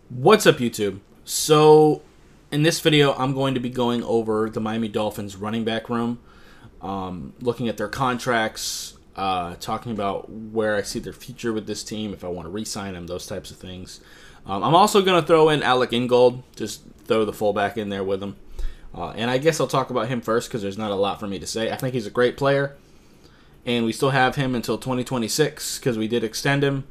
What's up, YouTube? So, in this video, I'm going to be going over the Miami Dolphins running back room, looking at their contracts, talking about where I see their future with this team, if I want to re-sign them, those types of things. I'm also going to throw in Alec Ingold, just throw the fullback in there with him. And I guess I'll talk about him first because there's not a lot for me to say. I think he's a great player, and we still have him until 2026 because we did extend him.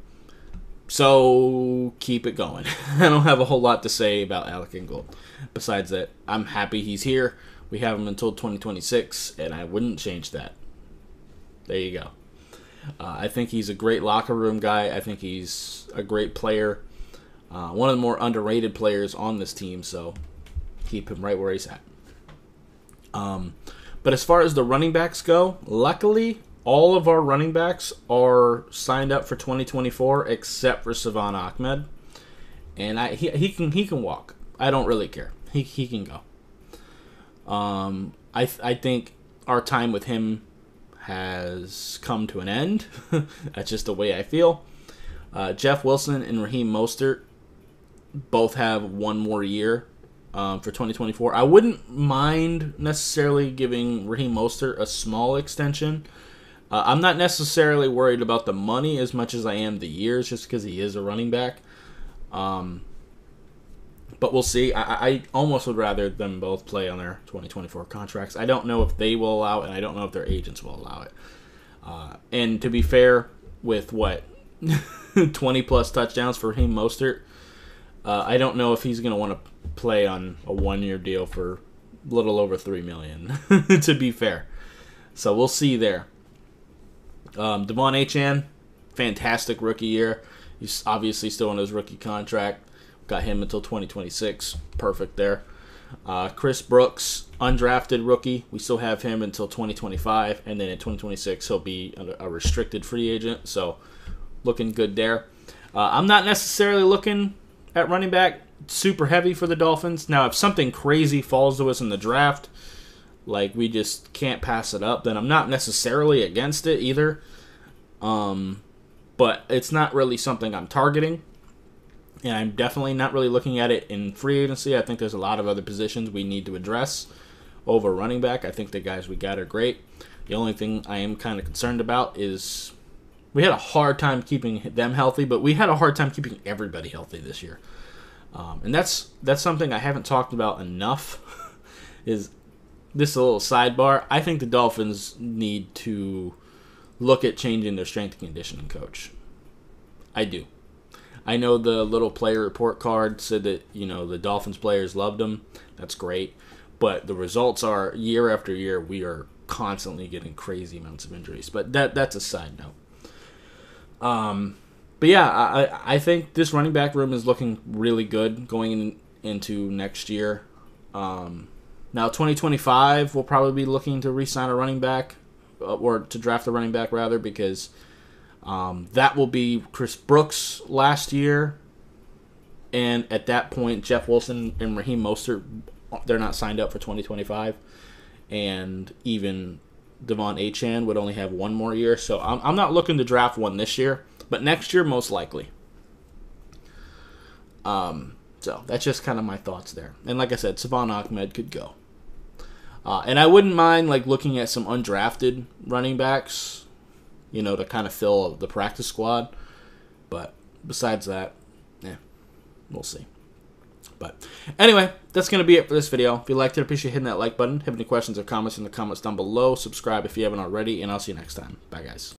So, keep it going. I don't have a whole lot to say about Alec Ingold. Besides that, I'm happy he's here. We have him until 2026, and I wouldn't change that. There you go. I think he's a great locker room guy. I think he's a great player. One of the more underrated players on this team, so keep him right where he's at. But as far as the running backs go, luckily, all of our running backs are signed up for 2024 except for Salvon Ahmed, and he can walk. I don't really care. He can go. I think our time with him has come to an end. That's just the way I feel. Jeff Wilson and Raheem Mostert both have one more year for 2024. I wouldn't mind necessarily giving Raheem Mostert a small extension. I'm not necessarily worried about the money as much as I am the years, just because he is a running back. But we'll see. I almost would rather them both play on their 2024 contracts. I don't know if they will allow it, and I don't know if their agents will allow it. And to be fair, with 20-plus touchdowns for Raheem Mostert, I don't know if he's going to want to play on a one-year deal for a little over $3 million, to be fair. So we'll see there. Devon Achane, fantastic rookie year. He's obviously still on his rookie contract. Got him until 2026. Perfect there. Chris Brooks, undrafted rookie. We still have him until 2025. And then in 2026, he'll be a restricted free agent. So looking good there. I'm not necessarily looking at running back super heavy for the Dolphins. Now, if something crazy falls to us in the draft, like we just can't pass it up, then I'm not necessarily against it either. But it's not really something I'm targeting. And I'm definitely not really looking at it in free agency. I think there's a lot of other positions we need to address over running back. I think the guys we got are great. The only thing I am kind of concerned about is we had a hard time keeping them healthy, but we had a hard time keeping everybody healthy this year. And that's something I haven't talked about enough. Is this a little sidebar? I think the Dolphins need to look at changing their strength and conditioning coach. I do. I know the little player report card said that, the Dolphins players loved him. That's great. But the results are, year after year, we are constantly getting crazy amounts of injuries. But that's a side note. But yeah, I think this running back room is looking really good going into next year. Now, 2025, we'll probably be looking to re-sign a running back, or to draft a running back, rather, because that will be Chris Brooks' last year. And at that point, Jeff Wilson and Raheem Mostert, they're not signed up for 2025. And even Devon Achane would only have one more year. So I'm not looking to draft one this year, but next year, most likely. So that's just kind of my thoughts there. And like I said, Salvon Ahmed could go. And I wouldn't mind looking at some undrafted running backs, to kind of fill the practice squad. But besides that, we'll see. But anyway, that's going to be it for this video. If you liked it, appreciate hitting that like button. Have any questions or comments in the comments down below. Subscribe if you haven't already, and I'll see you next time. Bye, guys.